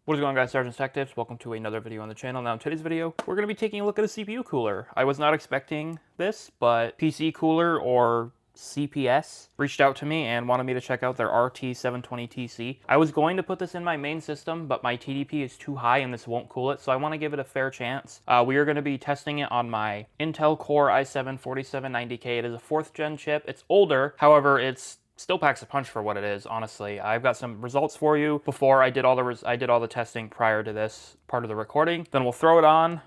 What is going on, guys? SargeantsTechTips. Welcome to another video on the channel. Now in today's video, we're going to be taking a look at a CPU cooler. I was not expecting this, but PC Cooler, or CPS, reached out to me and wanted me to check out their RT720TC. I was going to put this in my main system, but my TDP is too high and this won't cool it, so I want to give it a fair chance. We are going to be testing it on my Intel Core i7-4790K. It is a 4th gen chip. It's older, however, it's still packs a punch for what it is, honestly. I've got some results for you before I did all the testing prior to this part of the recording. Then we'll throw it on.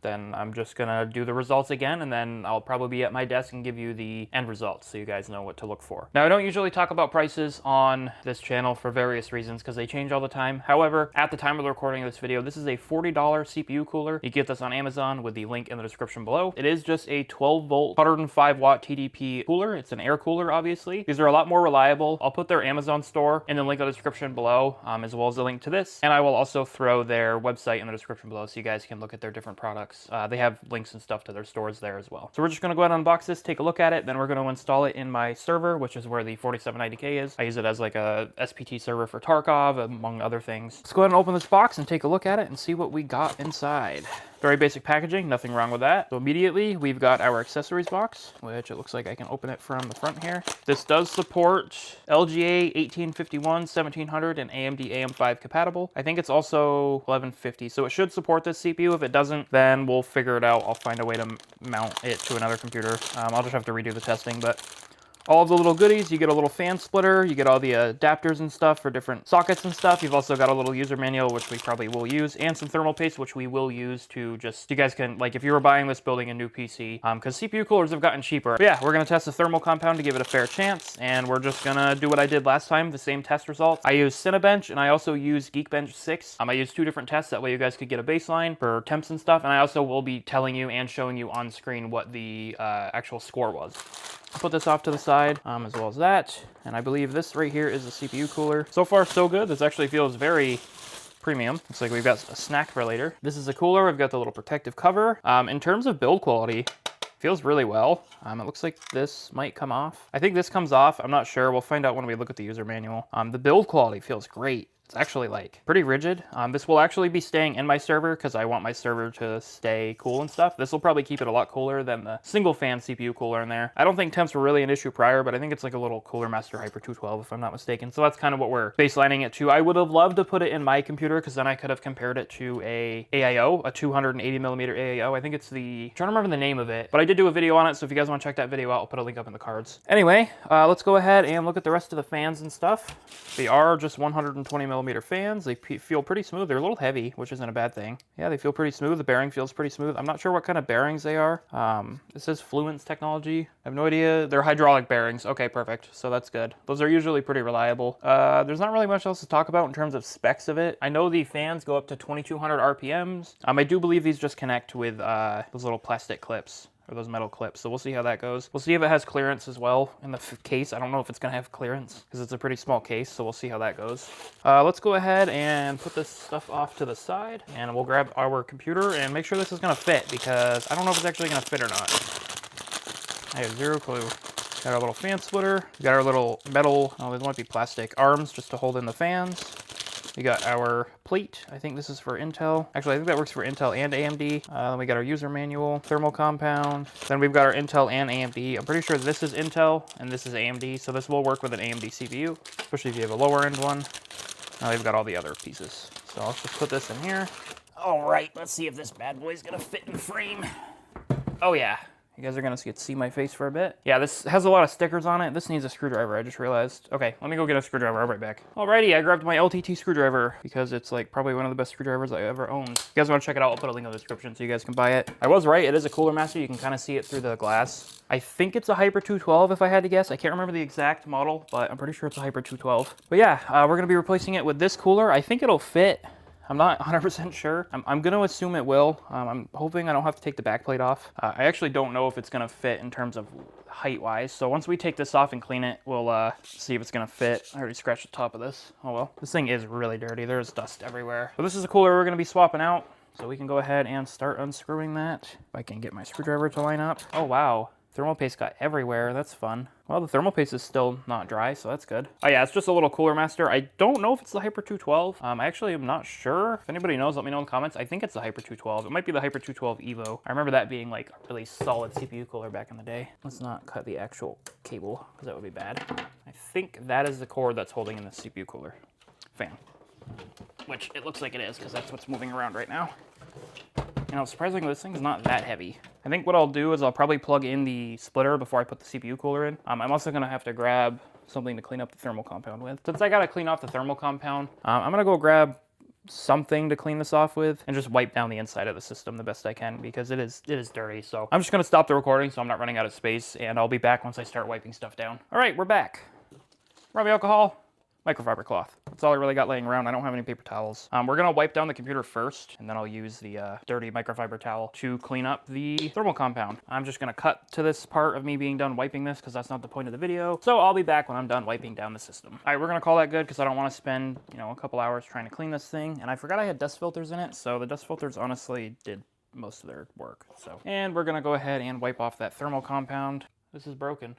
Then I'm just gonna do the results again, and then I'll probably be at my desk and give you the end results so you guys know what to look for. Now, I don't usually talk about prices on this channel for various reasons because they change all the time. However, at the time of the recording of this video, this is a $40 CPU cooler. You get this on Amazon with the link in the description below. It is just a 12 volt, 105 watt TDP cooler. It's an air cooler, obviously. These are a lot more reliable. I'll put their Amazon store in the link in the description below, as well as the link to this. And I will also throw their website in the description below so you guys can look at their different products. They have links and stuff to their stores there as well. So we're just going to go ahead and unbox this, take a look at it, then we're going to install it in my server, which is where the 4790K is. I use it as like a SPT server for Tarkov, among other things. Let's go ahead and open this box and take a look at it and see what we got inside. Very basic packaging, nothing wrong with that. So immediately we've got our accessories box, which it looks like I can open it from the front here. This does support LGA 1851, 1700, and AMD AM5 compatible. I think it's also 1150, so it should support this CPU. If it doesn't, then we'll figure it out. I'll find a way to mount it to another computer. I'll just have to redo the testing, but all of the little goodies, you get a little fan splitter, you get all the adapters and stuff for different sockets and stuff. You've also got a little user manual, which we probably will use, and some thermal paste, which we will use to just, you guys can, like if you were buying this building a new PC, because CPU coolers have gotten cheaper. But yeah, we're gonna test the thermal compound to give it a fair chance, and we're just gonna do what I did last time, the same test results. I use Cinebench, and I also use Geekbench 6. I use 2 different tests, that way you guys could get a baseline for temps and stuff, and I also will be telling you and showing you on screen what the actual score was. I'll put this off to the side, as well as that, and I believe this right here is the CPU cooler. So far, so good. This actually feels very premium. Looks like we've got a snack for later. This is a cooler. We've got the little protective cover. In terms of build quality, feels really well. It looks like this might come off. I think this comes off. I'm not sure. We'll find out when we look at the user manual. The build quality feels great. It's actually like pretty rigid. This will actually be staying in my server because I want my server to stay cool and stuff. This will probably keep it a lot cooler than the single fan CPU cooler in there. I don't think temps were really an issue prior, but I think it's like a little Cooler Master Hyper 212 if I'm not mistaken. So that's kind of what we're baselining it to. I would have loved to put it in my computer because then I could have compared it to a AIO, a 280 millimeter AIO. I think it's I'm trying to remember the name of it, but I did do a video on it. So if you guys want to check that video out, I'll put a link up in the cards. Anyway, let's go ahead and look at the rest of the fans and stuff. They are just 120 millimeter fans. They feel pretty smooth. They're a little heavy, which isn't a bad thing. Yeah, they feel pretty smooth. The bearing feels pretty smooth. I'm not sure what kind of bearings they are. It says Fluence Technology. I have no idea. They're hydraulic bearings. Okay, perfect. So that's good. Those are usually pretty reliable. There's not really much else to talk about in terms of specs of it. I know the fans go up to 2200 RPMs. I do believe these just connect with those little plastic clips, or those metal clips. So we'll see how that goes. We'll see if it has clearance as well in the case. I don't know if it's gonna have clearance because it's a pretty small case, so we'll see how that goes. Let's go ahead and put this stuff off to the side, and we'll grab our computer and make sure this is gonna fit, because I don't know if it's actually gonna fit or not. I have zero clue. Got our little fan splitter. We got our little metal, oh, these might be plastic arms just to hold in the fans. We got our plate. I think this is for Intel. Actually, I think that works for Intel and AMD. Then we got our user manual, thermal compound. Then we've got our Intel and AMD. I'm pretty sure this is Intel and this is AMD, so this will work with an AMD CPU, especially if you have a lower end one. Now we've got all the other pieces. So I'll just put this in here. All right, let's see if this bad boy's gonna fit in frame. Oh yeah. You guys are gonna get to see my face for a bit. Yeah, this has a lot of stickers on it. This needs a screwdriver, I just realized. Okay, let me go get a screwdriver. I'll be right back. Alrighty, I grabbed my LTT screwdriver because it's like probably one of the best screwdrivers I ever owned. If you guys wanna check it out, I'll put a link in the description so you guys can buy it. I was right, it is a Cooler Master. You can kind of see it through the glass. I think it's a Hyper 212 if I had to guess. I can't remember the exact model, but I'm pretty sure it's a Hyper 212. But yeah, we're gonna be replacing it with this cooler. I think it'll fit. I'm not 100% sure. I'm going to assume it will. I'm hoping I don't have to take the back plate off. I actually don't know if it's going to fit in terms of height-wise. So once we take this off and clean it, we'll see if it's going to fit. I already scratched the top of this. Oh well. This thing is really dirty. There's dust everywhere. So this is a cooler we're going to be swapping out. So we can go ahead and start unscrewing that. If I can get my screwdriver to line up. Oh, wow. Thermal paste got everywhere. That's fun. Well, the thermal paste is still not dry, so that's good. Oh yeah, it's just a little cooler master. I don't know if it's the Hyper 212. I actually am not sure. If anybody knows, let me know in the comments. I think it's the Hyper 212. It might be the Hyper 212 Evo. I remember that being like a really solid CPU cooler back in the day. Let's not cut the actual cable, because that would be bad. I think that is the cord that's holding in the CPU cooler fan, which it looks like it is, because that's what's moving around right now. You know, surprisingly, this thing's not that heavy. I think what I'll do is I'll probably plug in the splitter before I put the CPU cooler in. I'm also gonna have to grab something to clean up the thermal compound with. Since I gotta clean off the thermal compound, I'm gonna go grab something to clean this off with and just wipe down the inside of the system the best I can, because it is dirty. So I'm just gonna stop the recording so I'm not running out of space, and I'll be back once I start wiping stuff down. All right, we're back. Rubbing alcohol, microfiber cloth. That's all I really got laying around. I don't have any paper towels. We're gonna wipe down the computer first, and then I'll use the dirty microfiber towel to clean up the thermal compound. I'm just gonna cut to this part of me being done wiping this, because that's not the point of the video. So I'll be back when I'm done wiping down the system. All right, we're gonna call that good, because I don't want to spend, you know, a couple hours trying to clean this thing. And I forgot I had dust filters in it, so the dust filters honestly did most of their work. So, and we're gonna go ahead and wipe off that thermal compound. This is broken.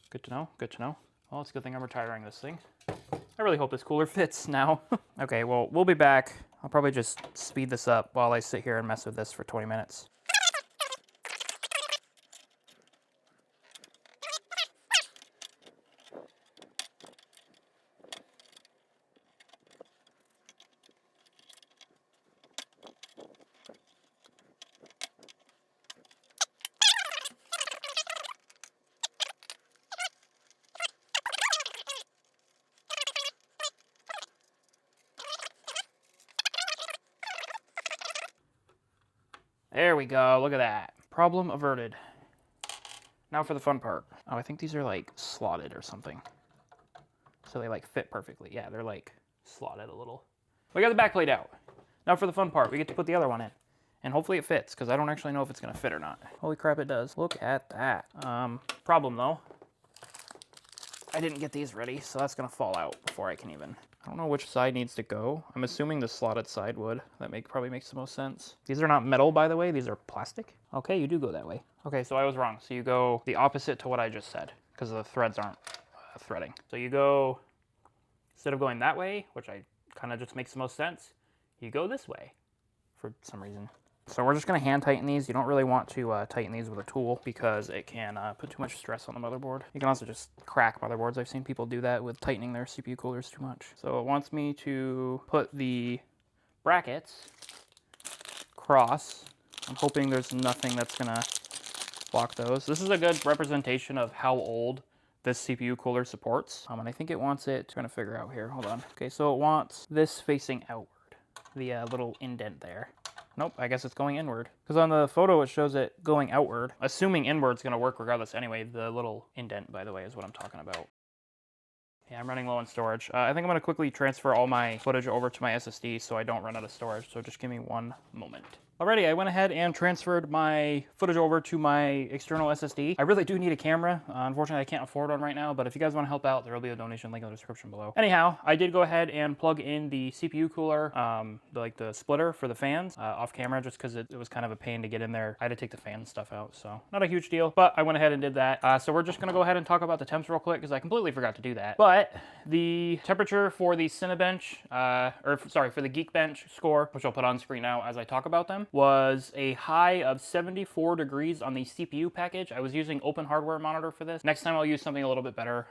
Good to know, good to know. Well, it's a good thing I'm retiring this thing. I really hope this cooler fits now. Okay, well, we'll be back. I'll probably just speed this up while I sit here and mess with this for 20 minutes. There we go, look at that. Problem averted. Now for the fun part. Oh, I think these are like slotted or something. So they like fit perfectly. Yeah, they're like slotted a little. We got the back plate out. Now for the fun part, we get to put the other one in. And hopefully it fits, because I don't actually know if it's gonna fit or not. Holy crap, it does. Look at that. Problem though, I didn't get these ready, so that's gonna fall out before I can even. I don't know which side needs to go. I'm assuming the slotted side would. That probably makes the most sense. These are not metal, by the way. These are plastic. Okay, you do go that way. Okay, so I was wrong. So you go the opposite to what I just said, because the threads aren't threading. So you go, instead of going that way, which I kind of just makes the most sense, you go this way for some reason. So we're just going to hand tighten these. You don't really want to tighten these with a tool, because it can put too much stress on the motherboard. You can also just crack motherboards. I've seen people do that with tightening their CPU coolers too much. So it wants me to put the brackets across. I'm hoping there's nothing that's going to block those. This is a good representation of how old this CPU cooler supports. And I think it wants it, trying to figure out here, hold on. Okay, so it wants this facing outward, the little indent there. Nope, I guess it's going inward. Because on the photo it shows it going outward. Assuming inward's gonna work regardless anyway. The little indent, by the way, is what I'm talking about. Yeah, I'm running low on storage. I think I'm gonna quickly transfer all my footage over to my SSD so I don't run out of storage, so just give me one moment. Alrighty, I went ahead and transferred my footage over to my external SSD. I really do need a camera. Unfortunately, I can't afford one right now, but if you guys want to help out, there will be a donation link in the description below. Anyhow, I did go ahead and plug in the CPU cooler, like the splitter for the fans, off camera, just because it was kind of a pain to get in there. I had to take the fan stuff out, so not a huge deal, but I went ahead and did that. So we're just gonna go ahead and talk about the temps real quick, because I completely forgot to do that. But the temperature for the Cinebench, for the Geekbench score, which I'll put on screen now as I talk about them, was a high of 74 degrees on the CPU package. I was using Open Hardware Monitor for this. Next time I'll use something a little bit better.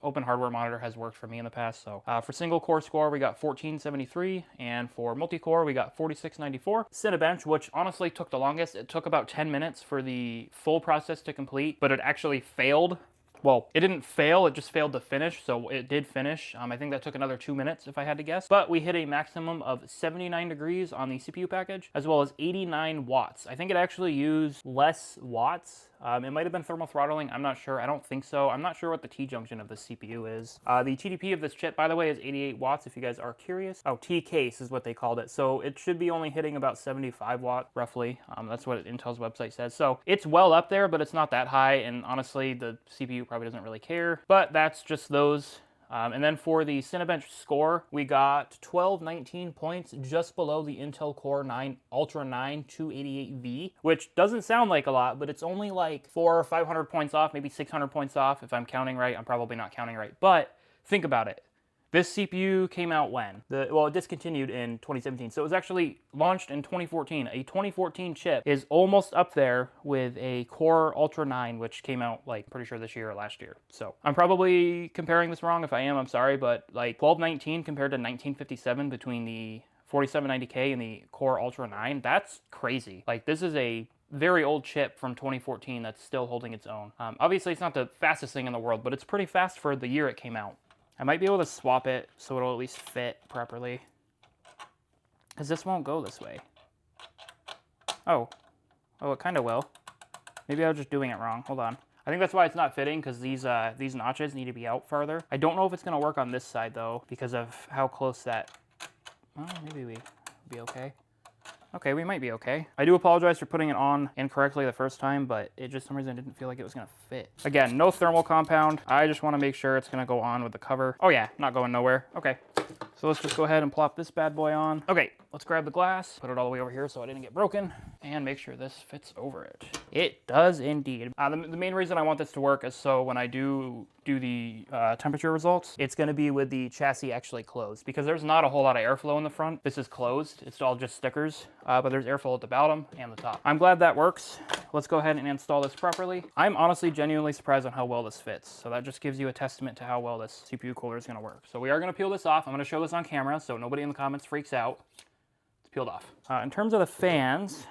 Open Hardware Monitor has worked for me in the past. So for single core score, we got 1473, and for multi-core, we got 4694. Cinebench, which honestly took the longest. It took about 10 minutes for the full process to complete, but it actually failed. Well, it didn't fail, it just failed to finish, so it did finish. I think that took another 2 minutes if I had to guess. But we hit a maximum of 79 degrees on the CPU package, as well as 89 watts. I think it actually used less watts. It might have been thermal throttling, I'm not sure. I don't think so. I'm not sure what the T-junction of the CPU is. The TDP of this chip, by the way, is 88 watts if you guys are curious. Oh, T-case is what they called it. So it should be only hitting about 75 watt, roughly. That's what Intel's website says. So it's well up there, but it's not that high. And honestly, the CPU probably doesn't really care. But that's just those And then for the Cinebench score, we got 1219 points, just below the Intel Core 9 Ultra 9 288V, which doesn't sound like a lot, but it's only like 400 or 500 points off, maybe 600 points off if I'm counting right. I'm probably not counting right, but think about it. This CPU came out when? Well, it discontinued in 2017, so it was actually launched in 2014. A 2014 chip is almost up there with a Core Ultra 9, which came out, like, pretty sure this year or last year. So I'm probably comparing this wrong. If I am, I'm sorry, but like 1219 compared to 1957 between the 4790K and the Core Ultra 9, that's crazy. Like, this is a very old chip from 2014 that's still holding its own. Obviously, it's not the fastest thing in the world, but it's pretty fast for the year it came out. I might be able to swap it so it'll at least fit properly. Because this won't go this way. Oh, it kind of will. Maybe I was just doing it wrong. Hold on. I think that's why it's not fitting, because these notches need to be out farther. I don't know if it's going to work on this side, though, because of how close that... Well, maybe we'll be okay. Okay, we might be okay. I do apologize for putting it on incorrectly the first time, but it just, for some reason, didn't feel like it was gonna fit. Again, no thermal compound. I just wanna make sure it's gonna go on with the cover. Oh yeah, not going nowhere. Okay, so let's just go ahead and plop this bad boy on. Okay, let's grab the glass, put it all the way over here so it didn't get broken, and make sure this fits over it. It does indeed. The main reason I want this to work is so when I do the temperature results, it's gonna be with the chassis actually closed, because there's not a whole lot of airflow in the front. This is closed, it's all just stickers, but there's airflow at the bottom and the top. I'm glad that works. Let's go ahead and install this properly. I'm honestly genuinely surprised on how well this fits, so that just gives you a testament to how well this CPU cooler is gonna work. So we are gonna peel this off. I'm gonna show this on camera so nobody in the comments freaks out. It's peeled off. In terms of the fans,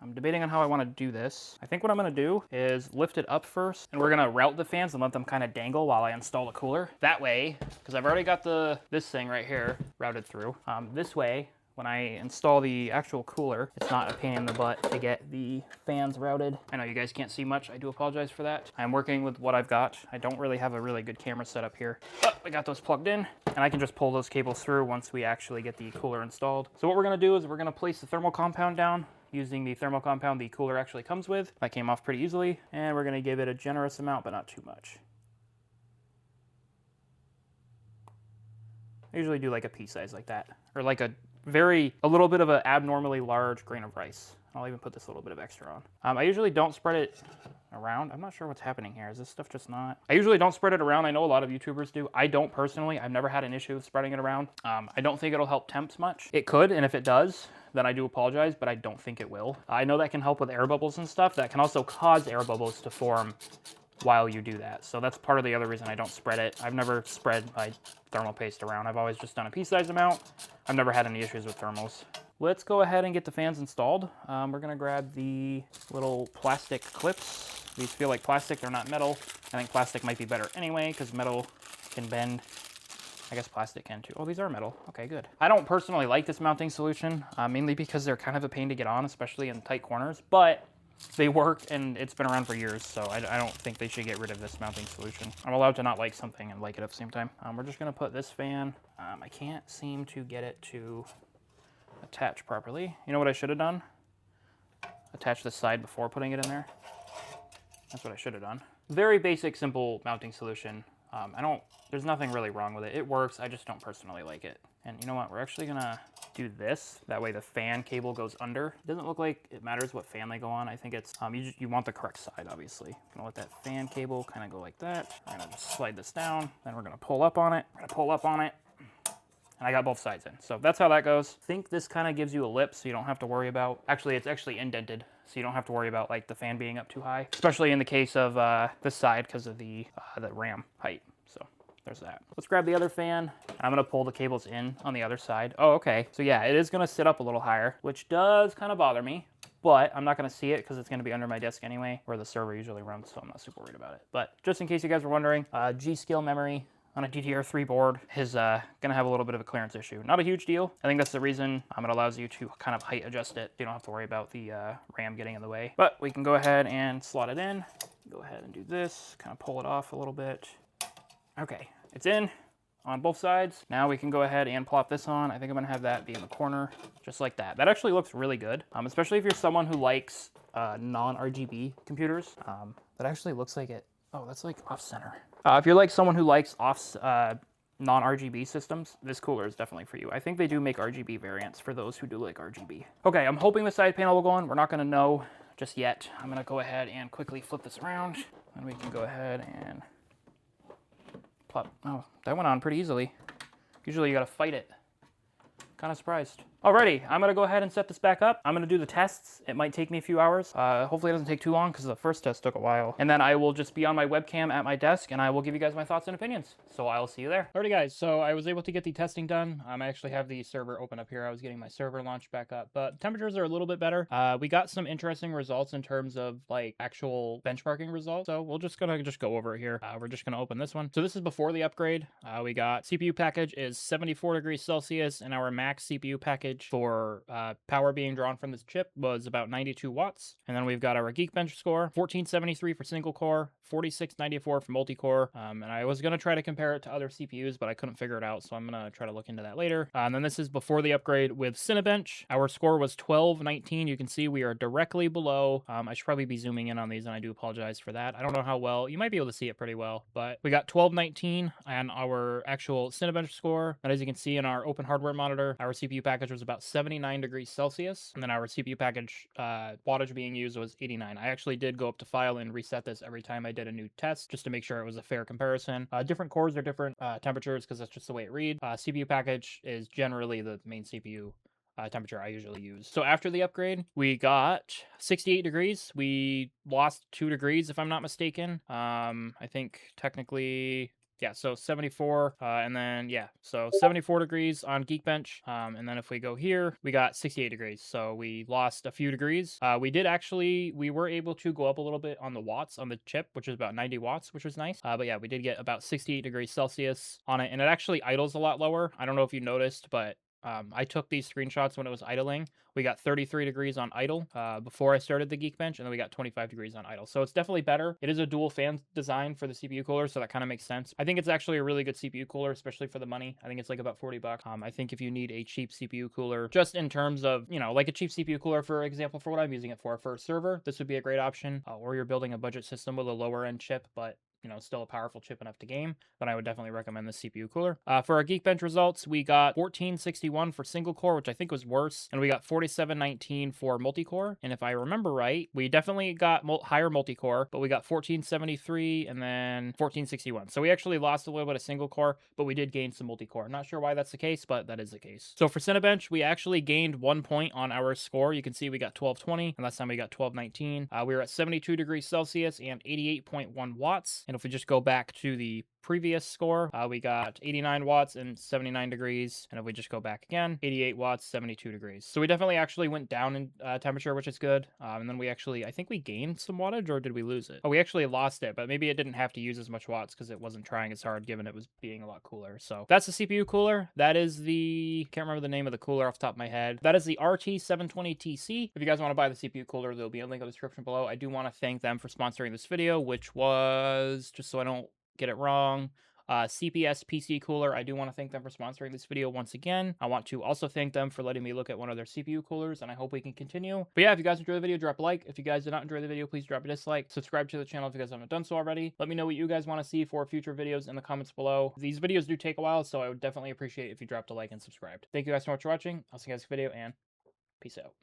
I'm debating on how I want to do this. I think what I'm going to do is lift it up first, and we're going to route the fans and let them kind of dangle while I install the cooler. That way, because I've already got this thing right here routed through, this way, when I install the actual cooler, it's not a pain in the butt to get the fans routed. I know you guys can't see much. I do apologize for that. I'm working with what I've got. I don't really have a really good camera setup here, but I got those plugged in, and I can just pull those cables through once we actually get the cooler installed. So what we're going to do is we're going to place the thermal compound down using the thermal compound the cooler actually comes with. That came off pretty easily, and we're going to give it a generous amount, but not too much. I usually do like a pea size like that, or like a little bit of an abnormally large grain of rice. I'll even put this little bit of extra on. I usually don't spread it around. I'm not sure what's happening here. Is this stuff just not? I usually don't spread it around. I know a lot of YouTubers do. I don't personally. I've never had an issue with spreading it around. I don't think it'll help temps much. It could, and if it does, then I do apologize, but I don't think it will. I know that can help with air bubbles and stuff. That can also cause air bubbles to form while you do that. So that's part of the other reason I don't spread it. I've never spread my thermal paste around. I've always just done a pea-sized amount. I've never had any issues with thermals. Let's go ahead and get the fans installed. We're gonna grab the little plastic clips. These feel like plastic, they're not metal. I think plastic might be better anyway, because metal can bend. I guess plastic can too. Oh, these are metal. Okay, good. I don't personally like this mounting solution, mainly because they're kind of a pain to get on, especially in tight corners, but they work and it's been around for years, so I don't think they should get rid of this mounting solution. I'm allowed to not like something and like it at the same time. We're just gonna put this fan, I can't seem to get it to attach properly. You know what I should have done? Attach this side before putting it in there. That's what I should have done. Very basic, simple mounting solution. There's nothing really wrong with it. It works, I just don't personally like it. And you know what, we're actually gonna do this. That way the fan cable goes under. It doesn't look like it matters what fan they go on. I think it's, you want the correct side, obviously. I'm gonna let that fan cable kind of go like that. We're gonna just slide this down, then we're gonna pull up on it. We're gonna pull up on it, and I got both sides in. So that's how that goes. I think this kind of gives you a lip so you don't have to worry about, actually it's actually indented, so you don't have to worry about like the fan being up too high, especially in the case of this side because of the RAM height. So there's that. Let's grab the other fan. I'm gonna pull the cables in on the other side. Oh, okay. So yeah, it is gonna sit up a little higher, which does kind of bother me, but I'm not gonna see it because it's gonna be under my desk anyway, where the server usually runs, so I'm not super worried about it. But just in case you guys were wondering, G-Skill memory on a DDR3 board is gonna have a little bit of a clearance issue. Not a huge deal. I think that's the reason it allows you to kind of height adjust it. You don't have to worry about the RAM getting in the way. But we can go ahead and slot it in. Go ahead and do this, kind of pull it off a little bit. Okay, it's in on both sides. Now we can go ahead and plop this on. I think I'm gonna have that be in the corner, just like that. That actually looks really good, especially if you're someone who likes non-RGB computers. That actually looks like it. Oh, that's like off center. If you're like someone who likes non-RGB systems, this cooler is definitely for you. I think they do make RGB variants for those who do like RGB. Okay, I'm hoping the side panel will go on. We're not gonna know just yet. I'm gonna go ahead and quickly flip this around, and we can go ahead and plop. Oh, that went on pretty easily. Usually you gotta fight it. Kind of surprised. Alrighty, I'm gonna go ahead and set this back up. I'm gonna do the tests. It might take me a few hours. Hopefully it doesn't take too long because the first test took a while. And then I will just be on my webcam at my desk and I will give you guys my thoughts and opinions. So I'll see you there. Alrighty guys, so I was able to get the testing done. I actually have the server open up here. I was getting my server launched back up, but temperatures are a little bit better. We got some interesting results in terms of like actual benchmarking results. So we're just gonna go over it here. We're just gonna open this one. So this is before the upgrade. We got CPU package is 74 degrees Celsius and our max CPU package for power being drawn from this chip was about 92 watts. And then we've got our Geekbench score, 1473 for single core, 4694 for multi-core. And I was going to try to compare it to other CPUs, but I couldn't figure it out. So I'm going to try to look into that later. And then this is before the upgrade with Cinebench. Our score was 1219. You can see we are directly below. I should probably be zooming in on these and I do apologize for that. I don't know how well, you might be able to see it pretty well, but we got 1219 on our actual Cinebench score. And as you can see in our open hardware monitor, our CPU package was about 79 degrees Celsius, and then our CPU package wattage being used was 89. I actually did go up to file and reset this every time I did a new test, just to make sure it was a fair comparison. Different cores are different temperatures, because that's just the way it reads. CPU package is generally the main CPU temperature I usually use. So after the upgrade, we got 68 degrees. We lost 2 degrees, if I'm not mistaken. I think technically... yeah, so 74, and then, yeah, so 74 degrees on Geekbench, and then if we go here, we got 68 degrees, so we lost a few degrees. We were able to go up a little bit on the watts on the chip, which is about 90 watts, which was nice, but yeah, we did get about 68 degrees Celsius on it, and it actually idles a lot lower. I don't know if you noticed, but I took these screenshots when it was idling. We got 33 degrees on idle before I started the Geekbench, and then we got 25 degrees on idle. So it's definitely better. It is a dual fan design for the CPU cooler, so that kind of makes sense. I think it's actually a really good CPU cooler, especially for the money. I think it's like about 40 bucks. I think if you need a cheap CPU cooler, just in terms of, you know, like a cheap CPU cooler, for example, for what I'm using it for a server, this would be a great option. Or you're building a budget system with a lower end chip, but you know, still a powerful chip enough to game, then I would definitely recommend the CPU cooler. For our Geekbench results, we got 1461 for single core, which I think was worse, and we got 4719 for multi-core. And if I remember right, we definitely got higher multi-core, but we got 1473 and then 1461. So we actually lost a little bit of single core, but we did gain some multi-core. I'm not sure why that's the case, but that is the case. So for Cinebench, we actually gained 1 point on our score. You can see we got 1220, and last time we got 1219. We were at 72 degrees Celsius and 88.1 watts. And if we just go back to the previous score, we got 89 watts and 79 degrees. And if we just go back again, 88 watts, 72 degrees. So we definitely actually went down in temperature, which is good. And then we actually, I think we gained some wattage, or did we lose it? Oh, we actually lost it, but maybe it didn't have to use as much watts because it wasn't trying as hard given it was being a lot cooler. So that's the CPU cooler. That is the, can't remember the name of the cooler off the top of my head. That is the RT720TC. If you guys want to buy the CPU cooler, there'll be a link in the description below. I do want to thank them for sponsoring this video, which was, just so I don't get it wrong, CPS PC Cooler. I do want to thank them for sponsoring this video once again. I want to also thank them for letting me look at one of their CPU coolers, and I hope we can continue. But yeah, if you guys enjoyed the video, drop a like. If you guys did not enjoy the video, please drop a dislike. Subscribe to the channel if you guys haven't done so already. Let me know what you guys want to see for future videos in the comments below. These videos do take a while, so I would definitely appreciate if you dropped a like and subscribed. Thank you guys so much for watching. I'll see you guys in the video, and peace out.